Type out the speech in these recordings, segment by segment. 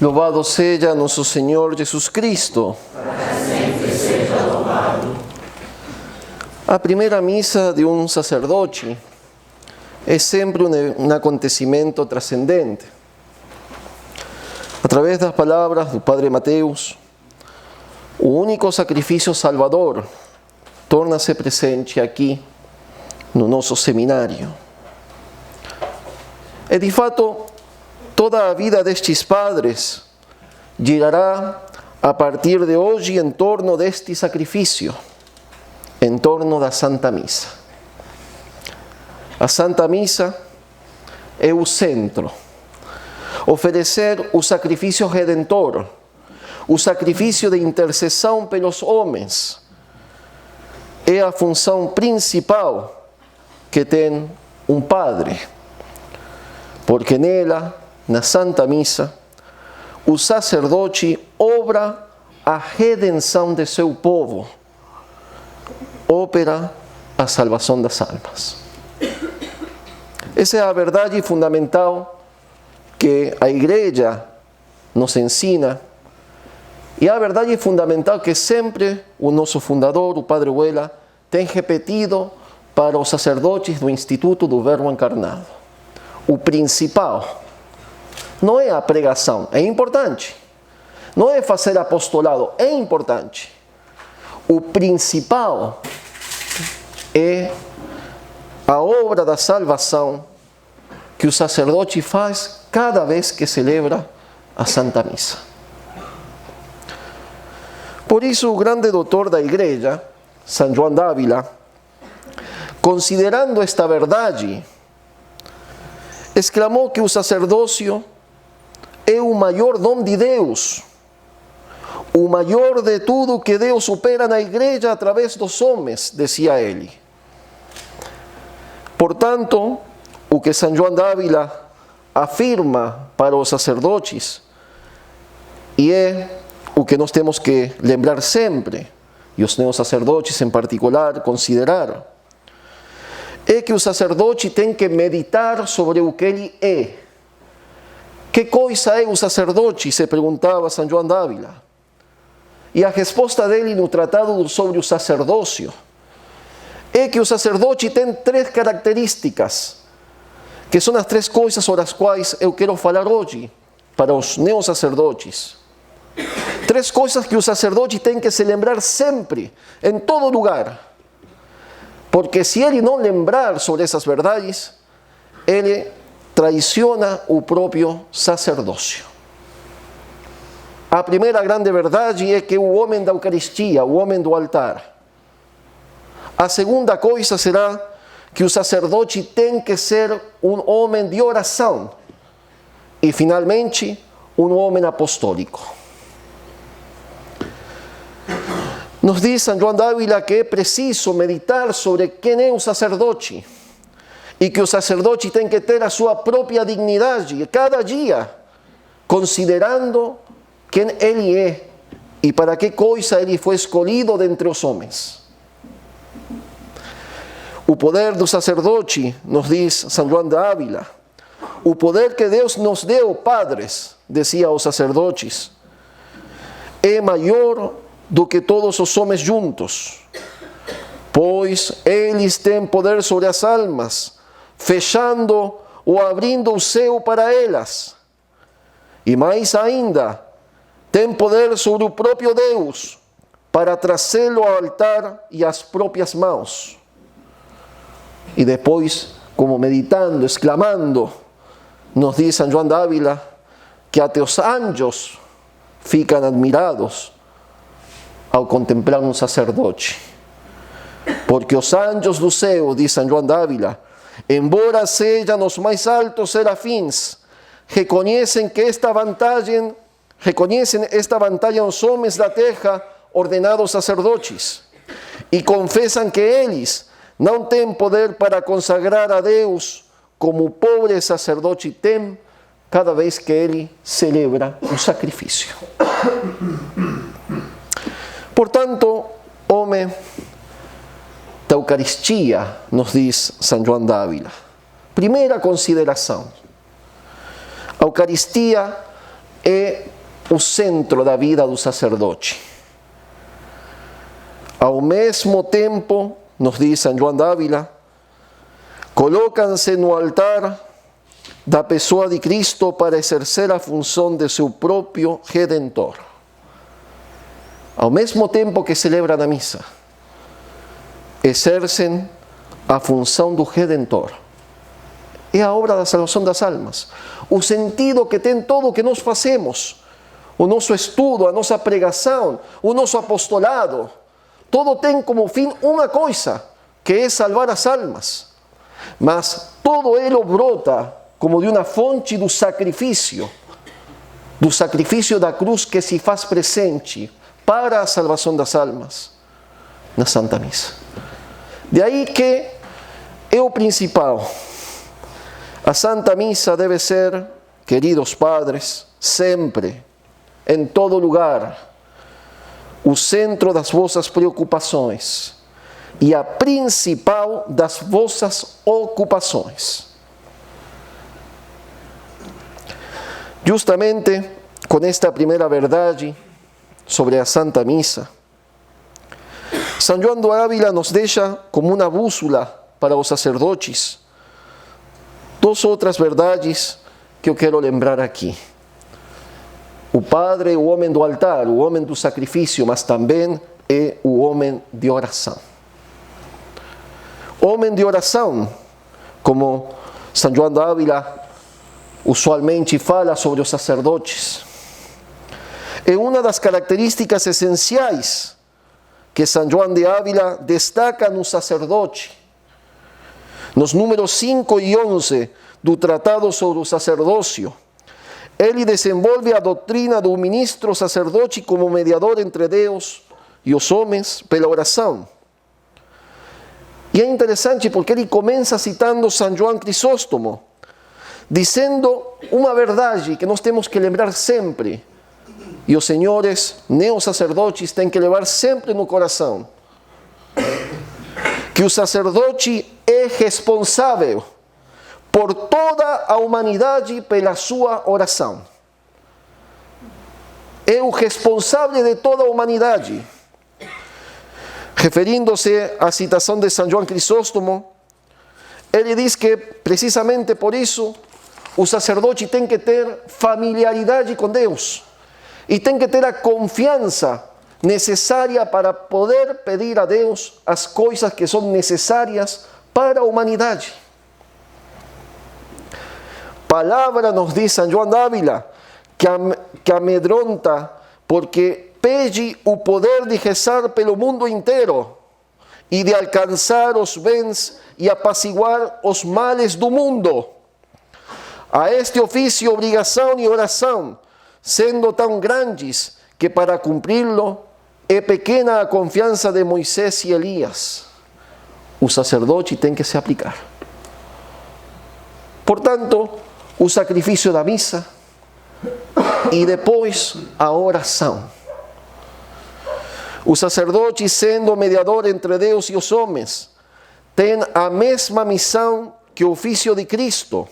Louvado seja nosso Senhor Jesus Cristo. Para sempre seja louvado. A primeira missa de um sacerdote é sempre um acontecimento transcendente. Através das palavras do Padre Mateus, o único sacrifício salvador torna-se presente aqui no nosso seminário. E de fato, toda a vida destes padres girará a partir de hoje em torno deste sacrifício, em torno da Santa Missa. A Santa Missa é o centro. Oferecer o sacrifício redentor, o sacrifício de intercessão pelos homens, é a função principal que tem um padre. Porque nela, na Santa Missa, o sacerdote obra a redenção de seu povo, opera a salvação das almas. Essa é a verdade fundamental que a Igreja nos ensina, e a verdade fundamental que sempre o nosso fundador, o Padre Huela, tem repetido para os sacerdotes do Instituto do Verbo Encarnado. O principal não é a pregação, é importante. Não é fazer apostolado, é importante. O principal é a obra da salvação que o sacerdote faz cada vez que celebra a Santa Missa. Por isso, o grande doutor da Igreja, São João d'Ávila, considerando esta verdade, exclamou que o sacerdócio é o maior dom de Deus, o maior de tudo que Deus opera na Igreja através dos homens, dizia ele. Portanto, o que São João d'Ávila afirma para os sacerdotes, e é o que nós temos que lembrar sempre, e os neossacerdotes em particular considerar, é que o sacerdote tem que meditar sobre o que ele é. Que coisa é o sacerdote? Se perguntava São João d'Ávila. E a resposta dele no tratado sobre o sacerdócio é que o sacerdote tem três características, que são as três coisas sobre as quais eu quero falar hoje para os neossacerdotes. Três coisas que o sacerdote tem que se lembrar sempre, em todo lugar. Porque se ele não lembrar sobre essas verdades, ele traiciona o próprio sacerdócio. A primeira grande verdade é que o homem da Eucaristia, o homem do altar. A segunda coisa será que o sacerdote tem que ser um homem de oração. E, finalmente, um homem apostólico. Nos diz São João d'Ávila que é preciso meditar sobre quem é o sacerdote e que o sacerdote tem que ter a sua própria dignidade cada dia, considerando quem ele é e para que coisa ele foi escolhido dentre os homens. O poder do sacerdote, nos diz São João d'Ávila, o poder que Deus nos deu, padres, dizia aos sacerdotes, é maior do que todos os homens juntos, pois eles têm poder sobre as almas, fechando ou abrindo o céu para elas. E mais ainda, têm poder sobre o próprio Deus, para trazê-lo ao altar e às próprias mãos. E depois, como meditando, exclamando, nos diz São João d'Ávila, que até os anjos ficam admirados ao contemplar um sacerdote. Porque os anjos do céu, diz São João d'Ávila, embora sejam os mais altos serafins, reconhecem esta vantagem aos homens da terra ordenados sacerdotes e confessam que eles não têm poder para consagrar a Deus como o pobre sacerdote tem cada vez que ele celebra o sacrifício. Portanto, homem da Eucaristia, nos diz São João d'Ávila. Primeira consideração. A Eucaristia é o centro da vida do sacerdote. Ao mesmo tempo, nos diz São João d'Ávila, colocam-se no altar da pessoa de Cristo para exercer a função de seu próprio Redentor. Ao mesmo tempo que celebram a missa, exercem a função do Redentor. É a obra da salvação das almas. O sentido que tem todo o que nós fazemos, o nosso estudo, a nossa pregação, o nosso apostolado, todo tem como fim uma coisa, que é salvar as almas. Mas todo ele brota como de uma fonte do sacrifício da cruz que se faz presente para a salvação das almas na Santa Missa. De aí que é o principal. A Santa Missa deve ser, queridos padres, sempre, em todo lugar, o centro das vossas preocupações e a principal das vossas ocupações. Justamente com esta primeira verdade sobre a Santa Missa, São João d'Ávila nos deixa como uma bússola para os sacerdotes duas outras verdades que eu quero lembrar aqui. O padre é o homem do altar, o homem do sacrifício, mas também é o homem de oração. Homem de oração, como São João d'Ávila usualmente fala sobre os sacerdotes, é uma das características essenciais que São João de Ávila destaca no sacerdote. Nos números 5 e 11 do Tratado sobre o Sacerdócio, ele desenvolve a doutrina do ministro sacerdote como mediador entre Deus e os homens pela oração. E é interessante porque ele começa citando São João Crisóstomo, dizendo uma verdade que nós temos que lembrar sempre, e os senhores neossacerdotes têm que levar sempre no coração, que o sacerdote é responsável por toda a humanidade pela sua oração. É o responsável de toda a humanidade. Referindo-se à citação de São João Crisóstomo, ele diz que precisamente por isso o sacerdote tem que ter familiaridade com Deus e tem que ter a confiança necessária para poder pedir a Deus as coisas que são necessárias para a humanidade. Palavra nos diz São João d'Ávila que amedronta porque pede o poder de rezar pelo mundo inteiro e de alcançar os bens e apaciguar os males do mundo. A este ofício, obrigação e oração, sendo tão grandes que para cumpri-lo é pequena a confiança de Moisés e Elias. O sacerdote tem que se aplicar. Portanto, o sacrifício da missa e depois a oração. O sacerdote, sendo mediador entre Deus e os homens, tem a mesma missão que o ofício de Cristo.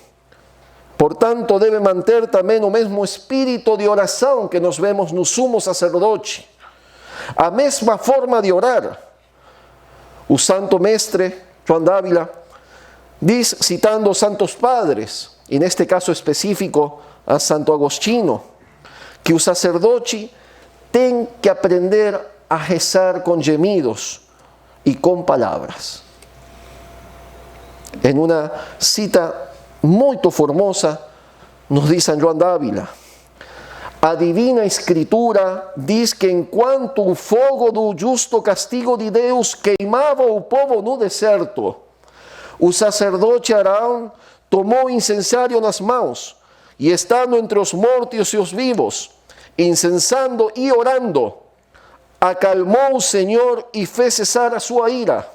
Portanto, deve manter também o mesmo espírito de oração que nós vemos no sumo sacerdote. A mesma forma de orar. O santo mestre, João d'Ávila, diz, citando os santos padres, e neste caso específico a Santo Agostinho, que o sacerdote tem que aprender a rezar com gemidos e com palavras. Em uma cita muito formosa, nos diz São João d'Ávila, a Divina Escritura diz que enquanto o fogo do justo castigo de Deus queimava o povo no deserto, o sacerdote Arão tomou o incensário nas mãos e, estando entre os mortos e os vivos, incensando e orando, acalmou o Senhor e fez cessar a sua ira.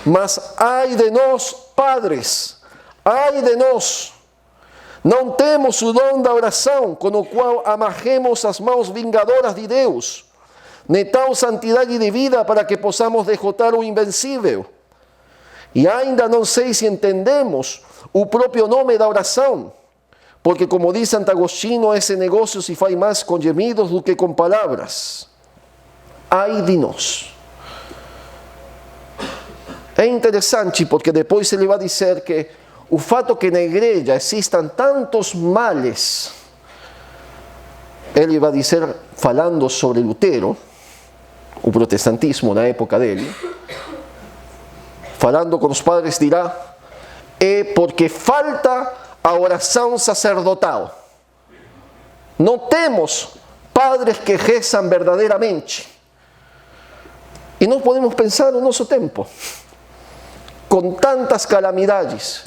Mas ai de nós, padres, ai de nós! Não temos o dom da oração, com o qual amarremos as mãos vingadoras de Deus, nem tal santidade de vida para que possamos derrotar o invencível. E ainda não sei se entendemos o próprio nome da oração, porque como diz Santo Agostinho, esse negócio se faz mais com gemidos do que com palavras. Ai de nós. É interessante porque depois ele vai dizer que o fato que na igreja existam tantos males, ele vai dizer, falando sobre Lutero, o protestantismo na época dele, falando com os padres dirá, é porque falta a oração sacerdotal. Não temos padres que rezam verdadeiramente. E nós podemos pensar no nosso tempo, com tantas calamidades,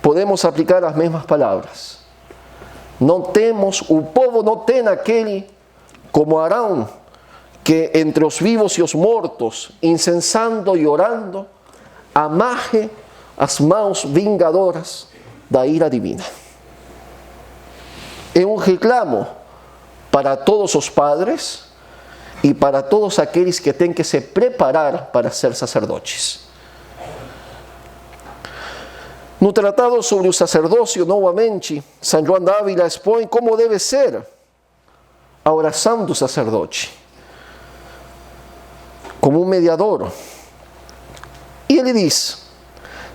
podemos aplicar as mesmas palavras. Não temos, o povo não tem aquele, como Arão, que entre os vivos e os mortos, incensando e orando, amarre as mãos vingadoras da ira divina. É um reclamo para todos os padres e para todos aqueles que têm que se preparar para ser sacerdotes. No tratado sobre o sacerdócio, novamente, São João d'Ávila expõe como deve ser a oração do sacerdote, como um mediador. E ele diz,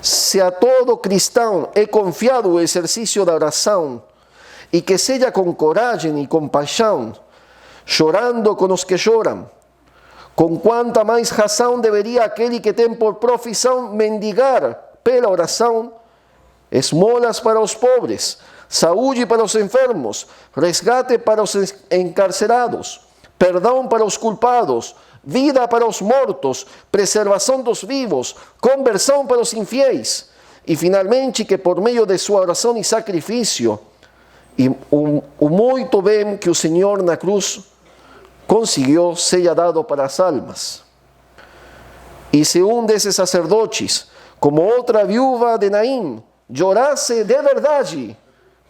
se a todo cristão é confiado o exercício da oração, e que seja com coragem e compaixão, chorando com os que choram, com quanta mais razão deveria aquele que tem por profissão mendigar pela oração esmolas para os pobres, saúde para os enfermos, resgate para os encarcerados, perdão para os culpados, vida para os mortos, preservação dos vivos, conversão para os infiéis, e finalmente que por meio de sua oração e sacrifício, e o muito bem que o Senhor na cruz conseguiu seja dado para as almas. E se um desses sacerdotes, como outra viúva de Naim, chorasse de verdade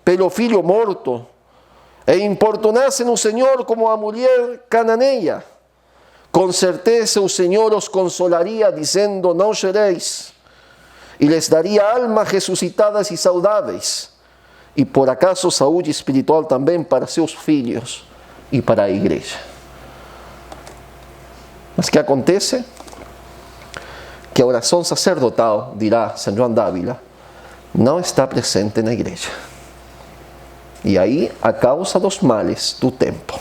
pelo filho morto, e importunasse no Senhor como a mulher cananeia, com certeza o Senhor os consolaria, dizendo, não choreis, e lhes daria almas ressuscitadas e saudáveis, e por acaso saúde espiritual também para seus filhos e para a igreja. Mas o que acontece? Que a oração sacerdotal, dirá São João d'Ávila, não está presente na igreja. E aí a causa dos males do tempo.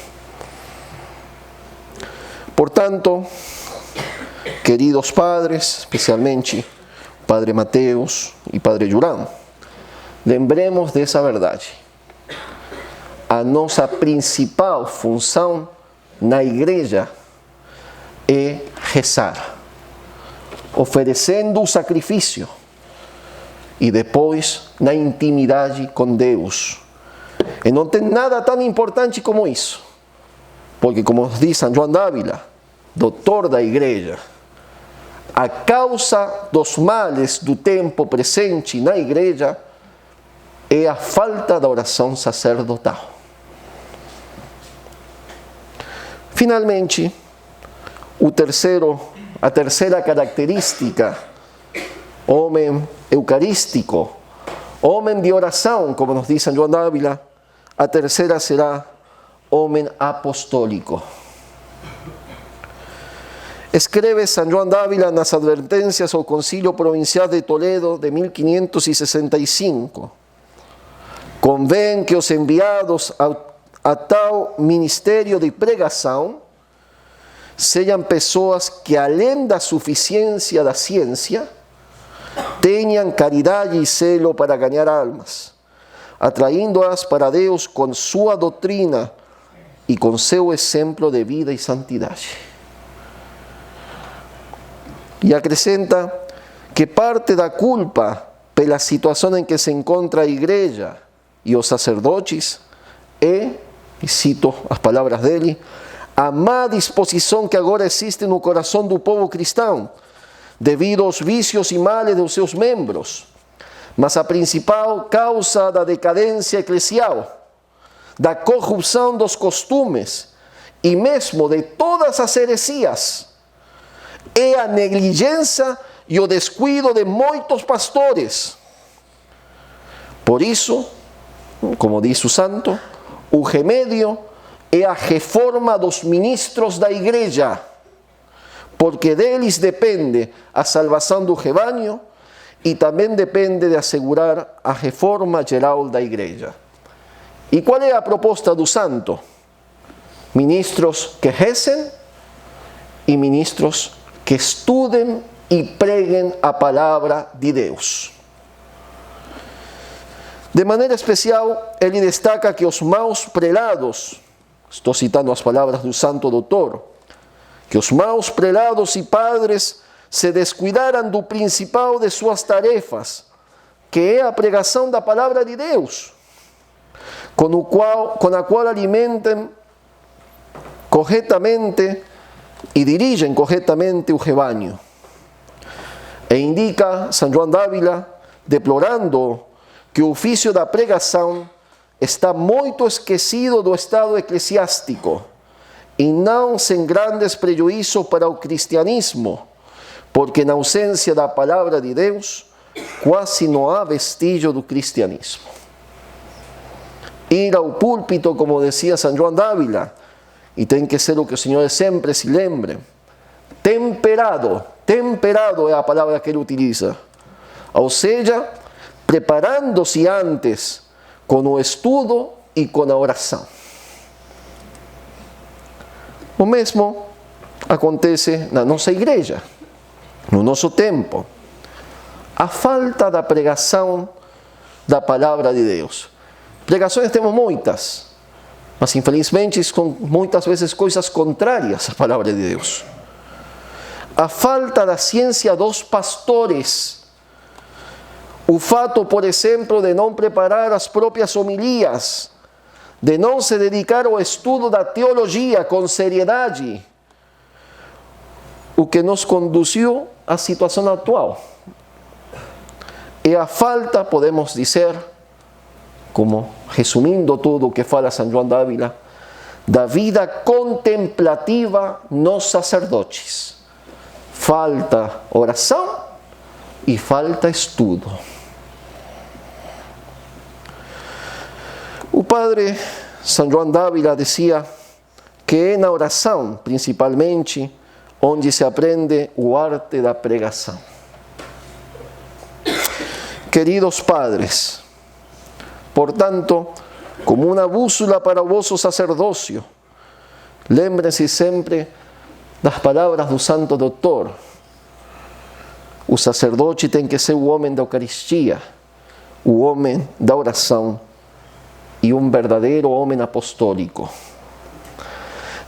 Portanto, queridos padres, especialmente Padre Mateus e Padre Jurão, lembremos dessa verdade. A nossa principal função na igreja é rezar, oferecendo o sacrifício, e depois na intimidade com Deus. E não tem nada tão importante como isso, porque como diz São João d'Ávila, doutor da igreja, a causa dos males do tempo presente na igreja é a falta da oração sacerdotal. Finalmente, a terceira característica, homem eucarístico, homem de oração, como nos diz São João d'Ávila, a terceira será homem apostólico. Escreve São João d'Ávila nas advertências ao Concílio Provincial de Toledo de 1565. Convém que os enviados a tal ministério de pregação sejam pessoas que, além da suficiência da ciência, tenham caridade e zelo para ganhar almas, atraindo-as para Deus com sua doutrina e com seu exemplo de vida e santidade. E acrescenta que parte da culpa pela situação em que se encontra a igreja e os sacerdotes é, e cito as palavras dele, a má disposição que agora existe no coração do povo cristão, devido aos vícios e males dos seus membros, mas a principal causa da decadência eclesial, da corrupção dos costumes e mesmo de todas as heresias, é a negligência e o descuido de muitos pastores. Por isso, como diz o santo, o remédio é a reforma dos ministros da igreja, porque deles depende a salvação do rebanho e também depende de assegurar a reforma geral da igreja. E qual é a proposta do santo? Ministros que recem e ministros que estudem e preguem a palavra de Deus. De maneira especial, ele destaca que os maus prelados, estou citando as palavras do santo doutor, que os maus prelados e padres se descuidaram do principal de suas tarefas, que é a pregação da palavra de Deus, com a qual alimentem corretamente e dirigem corretamente o rebanho. E indica São João d'Ávila, deplorando que o ofício da pregação está muito esquecido do estado eclesiástico e não sem grandes prejuízos para o cristianismo, porque na ausência da palavra de Deus, quase não há vestígio do cristianismo. Ir ao púlpito, como dizia São João d'Ávila, e tem que ser o que os senhores sempre se lembrem, temperado é a palavra que ele utiliza, ou seja, preparando-se antes com o estudo e com a oração. O mesmo acontece na nossa igreja, no nosso tempo. A falta da pregação da palavra de Deus. Pregações temos muitas, mas infelizmente com muitas vezes coisas contrárias à palavra de Deus. A falta da ciência dos pastores. O fato, por exemplo, de não preparar as próprias homilias, de não se dedicar ao estudo da teologia com seriedade, o que nos conduziu à situação atual. E a falta, podemos dizer, como resumindo tudo o que fala São João d'Ávila, da vida contemplativa nos sacerdotes. Falta oração e falta estudo. O padre São João d'Ávila dizia que é na oração, principalmente, onde se aprende o arte da pregação. Queridos padres, portanto, como uma bússola para o vosso sacerdócio, lembrem-se sempre das palavras do santo doutor. O sacerdote tem que ser o homem da Eucaristia, o homem da oração e um verdadeiro homem apostólico.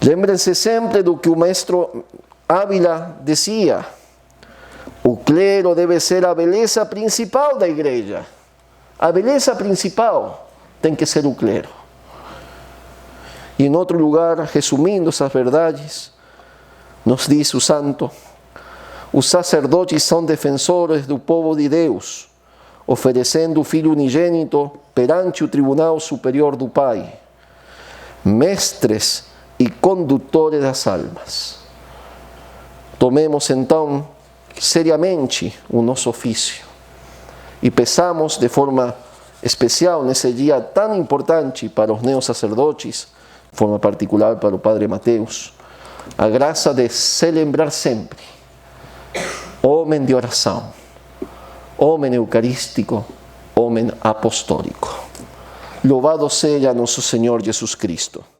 Lembrem-se sempre do que o mestre Ávila dizia: o clero deve ser a beleza principal da igreja. A beleza principal tem que ser o clero. E em outro lugar, resumindo essas verdades, nos diz o santo: os sacerdotes são defensores do povo de Deus, oferecendo o Filho unigênito perante o tribunal superior do Pai, mestres e condutores das almas. Tomemos então seriamente o nosso ofício e peçamos de forma especial nesse dia tão importante para os neossacerdotes, de forma particular para o Padre Mateus, a graça de se lembrar sempre, homem de oração, homem eucarístico, homem apostólico. Louvado seja nosso Senhor Jesus Cristo.